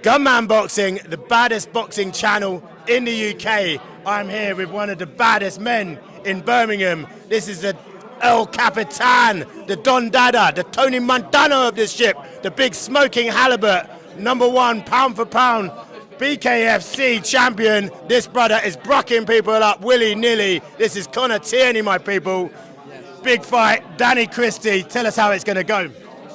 Gunman Boxing, the baddest boxing channel in the UK. I'm here with one of the baddest men in Birmingham. This is the El Capitan, the Don Dada, the Tony Montana of this ship, the big smoking halibut, #1 pound for pound, BKFC champion. This brother is brocking people up willy-nilly. This is Conor Tierney, my people. Big fight, Danny Christie. Tell us how it's going to go.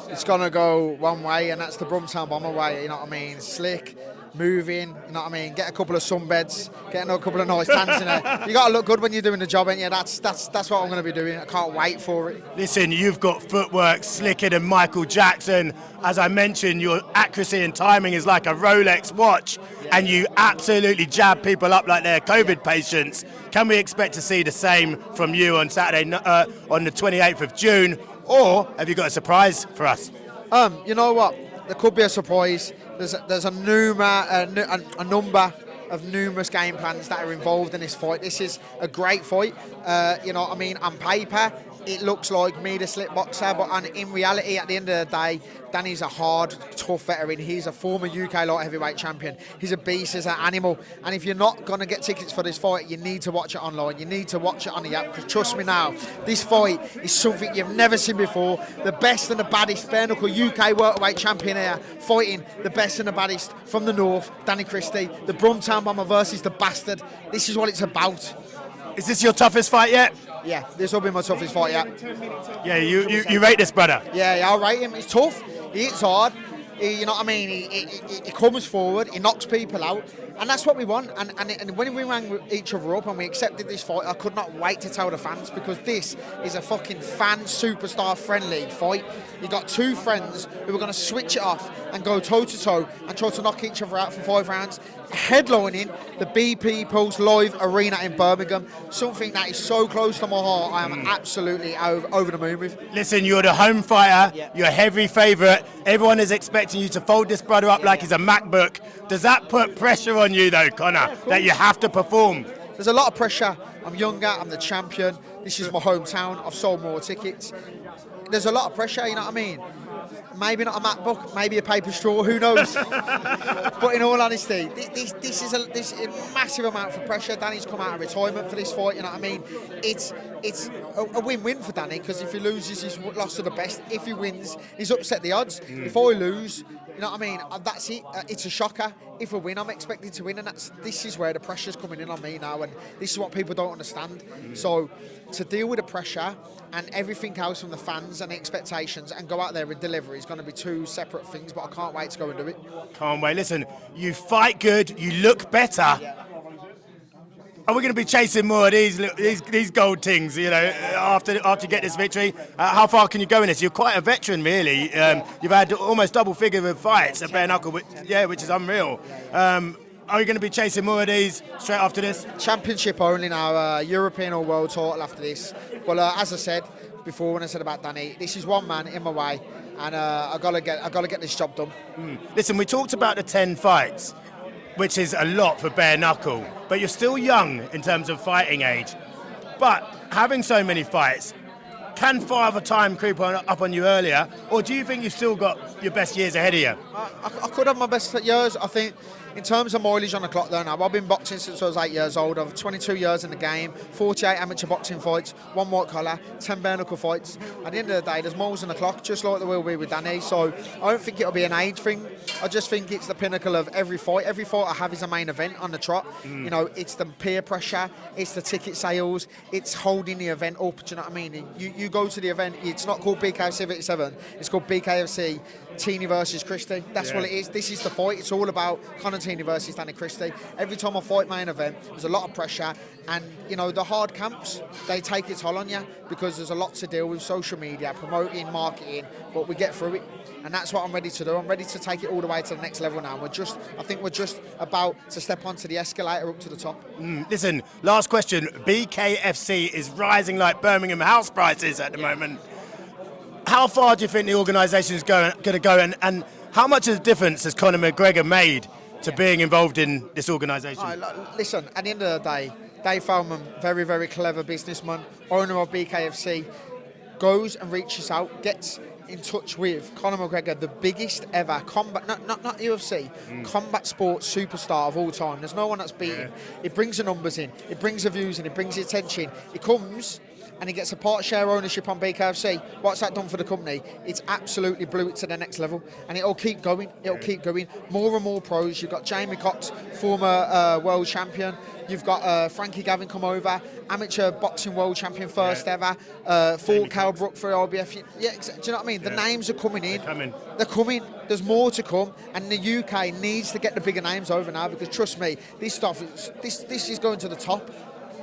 It's going to go one way, and that's the Brumtown Bomber way, you know what I mean? Slick, moving, you know what I mean? Get a couple of sunbeds, get a couple of nice tans in there. You got to look good when you're doing the job, ain't you? That's what I'm going to be doing. I can't wait for it. Listen, you've got footwork slicker than Michael Jackson. As I mentioned, your accuracy and timing is like a Rolex watch, and you absolutely jab people up like they're COVID patients. Can we expect to see the same from you on Saturday, on the 28th of June? Or have you got a surprise for us? You know what? There could be a surprise. There's a number of numerous game plans that are involved in this fight. This is a great fight. You know what I mean? On paper, it looks like me, the slip boxer, but in reality, at the end of the day, Danny's a hard, tough veteran. He's a former UK light heavyweight champion. He's a beast, he's an animal. And if you're not going to get tickets for this fight, you need to watch it online. You need to watch it on the app. Because trust me now, this fight is something you've never seen before. The best and the baddest bare knuckle UK welterweight champion here, fighting the best and the baddest from the north, Danny Christie. The Brumtown Bomber versus the Bastard. This is what it's about. Is this your toughest fight yet? Yeah, this will be my toughest fight yet. Yeah, you rate this brother? Yeah, I rate him. He's tough. He hits hard. You know what I mean? He comes forward. He knocks people out. And that's what we want. And when we rang each other up and we accepted this fight, I could not wait to tell the fans, because this is a fucking fan superstar friendly fight. You got two friends who are going to switch it off and go toe to toe and try to knock each other out for 5 rounds. Headlining the BP Pulse Live Arena in Birmingham, something that is so close to my heart. I am absolutely over the moon with. Listen, you're the home fighter, you're a heavy favourite. Everyone is expecting you to fold this brother up like he's a MacBook. Does that put pressure on you though, Conor, that you have to perform? There's a lot of pressure. I'm younger, I'm the champion. This is my hometown. I've sold more tickets. There's a lot of pressure, you know what I mean? Maybe not a MacBook, maybe a paper straw, who knows? But in all honesty, this is a massive amount of pressure. Danny's come out of retirement for this fight, you know what I mean? It's a win-win for Danny, because if he loses, he's lost to the best. If he wins, he's upset the odds. If I lose, you know what I mean? That's it. It's a shocker. If I win, I'm expected to win, and this is where the pressure's coming in on me now, and this is what people don't understand. So to deal with the pressure and everything else from the fans and the expectations and go out there and deliver is going to be two separate things, but I can't wait to go and do it. Can't wait. Listen, you fight good, you look better. Are we going to be chasing more of these gold things, you know, after you get this victory? How far can you go in this? You're quite a veteran, really. You've had almost double figure of fights at bare knuckle, which is unreal. Are you going to be chasing more of these straight after this? Championship only now, European or world title after this. Well, as I said before when I said about Danny, this is one man in my way, and I gotta get this job done. Listen, we talked about the 10 fights, which is a lot for bare knuckle, but you're still young in terms of fighting age. But having so many fights, can Father Time creep up on you earlier, or do you think you've still got your best years ahead of you? I could have my best years. I think in terms of mileage on the clock though now, I've been boxing since I was 8 years old. I've 22 years in the game, 48 amateur boxing fights, 1 white collar, 10 bare knuckle fights. At the end of the day, there's miles on the clock, just like there will be with Danny. So I don't think it'll be an age thing. I just think it's the pinnacle of every fight. Every fight I have is a main event on the trot. You know, it's the peer pressure, it's the ticket sales, it's holding the event up. Do you know what I mean? You go to the event, it's not called BKFC 77, it's called BKFC Tierney versus Christie. That's what it is. This is the fight. It's all about Conor Tierney versus Danny Christie. Every time I fight main event, there's a lot of pressure, and you know the hard camps, they take its toll on you, because there's a lot to deal with, social media, promoting, marketing, but we get through it, and that's what I'm ready to do. I'm ready to take it all the way to the next level now. I think we're just about to step onto the escalator up to the top. Listen, last question. BKFC is rising like Birmingham house prices at the moment. How far do you think the organisation is going to go, and how much of a difference has Conor McGregor made to being involved in this organisation? Listen, at the end of the day, Dave Feldman, very, very clever businessman, owner of BKFC, goes and reaches out, gets in touch with Conor McGregor, the biggest ever combat, not UFC, combat sports superstar of all time. There's no one that's beaten. Yeah. It brings the numbers in, it brings the views in, it brings the attention. It comes and he gets a part share ownership on BKFC. What's that done for the company? It's absolutely blew it to the next level, and it'll keep going. It'll keep going. More and more pros. You've got Jamie Cox, former world champion. You've got Frankie Gavin come over, amateur boxing world champion, first ever. Fought Cal Brook for IBF. Do you know what I mean? The names are coming in. They're coming. There's more to come, and the UK needs to get the bigger names over now, because trust me, this stuff, this is going to the top.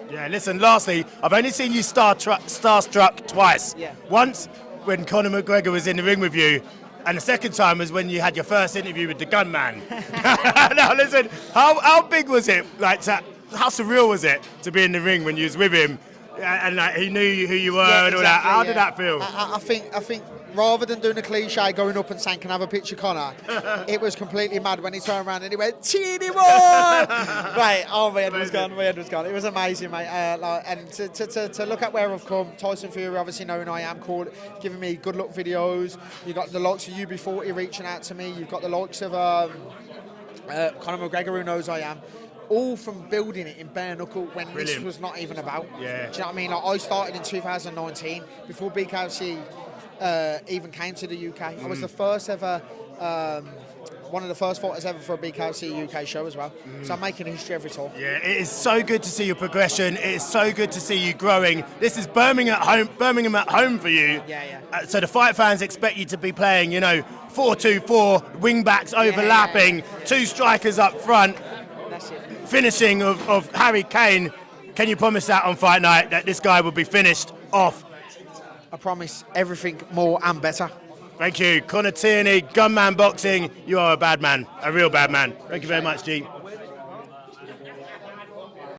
Yeah, listen, lastly, I've only seen you starstruck twice. Yeah. Once when Conor McGregor was in the ring with you, and the second time was when you had your first interview with the Gunman. Now listen, how big was it? Like, how surreal was it to be in the ring when you was with him, and like, he knew who you were and all that? How did that feel? I think rather than doing a cliche, going up and saying, "Can I have a picture, Conor?" It was completely mad when he turned around and he went, "Tierney boy!" Right, oh, my head was gone. It was amazing, mate. And to look at where I've come, Tyson Fury obviously knowing I am, giving me good luck videos. You got the likes of UB40 reaching out to me. You've got the likes of Conor McGregor, who knows I am. All from building it in bare knuckle when this was not even about. Yeah. Do you know what I mean? Like, I started in 2019 before BKFC even came to the UK. I was the first ever, one of the first fighters ever for a BKFC UK show as well. So I'm making history every time. Yeah, it is so good to see your progression. It is so good to see you growing. This is Birmingham at home for you. Yeah. So the fight fans expect you to be playing, 4-2-4, wing backs overlapping, two strikers up front. That's it. Finishing of Harry Kane. Can you promise that on fight night that this guy will be finished off? I promise everything more and better. Thank you. Conor Tierney, Gunman Boxing. You are a bad man, a real bad man. Thank you very much, G.